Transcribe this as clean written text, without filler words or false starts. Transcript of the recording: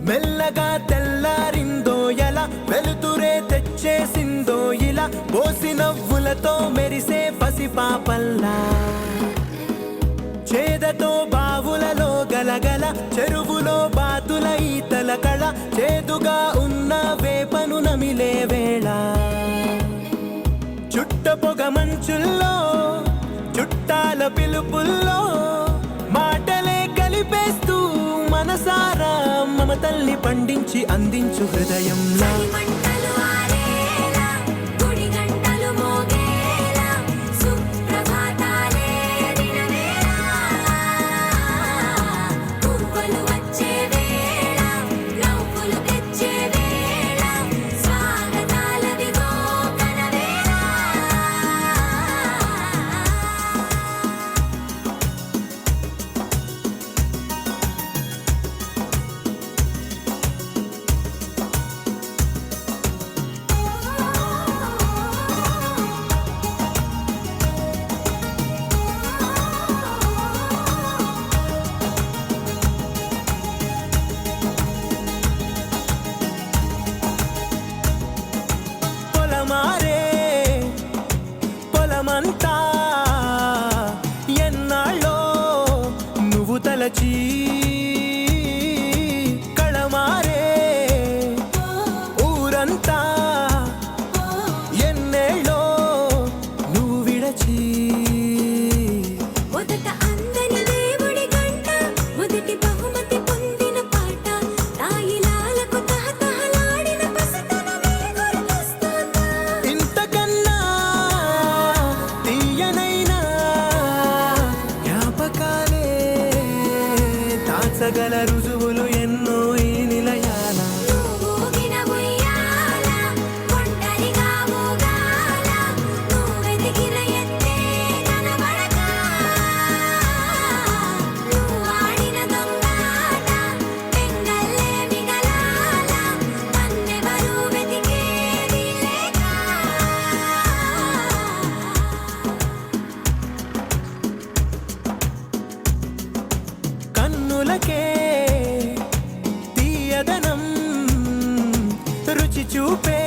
మెల్లగా తెల్లారిందో ఎలా వెలుతురే తెచ్చేసిందో ఇలా పోసి నవ్వులతో మెరిసే పసిపాపల్లా చేదతో బావులలో గలగల చెరువులో బాతుల ఈతల కళ చేదుగా ఉన్న వేపను నమిలే వేళ చుట్ట పొగ మంచుల్లో చుట్టాల పిలుపుల్లో మాటలే కలిపేస్తూ మనసారా మమతల్ని పండించి అందించు హృదయంలా పొలమంతా ఎన్నాళ్ళో నువ్వు తలచి కళమారే ఊరంతా ఎన్నేళ్ళో నువ్వు విడచి సగల రుజువులు ఎన్నో ఈ నిలయాల కన్నులకే తీయదనం రుచి చూపే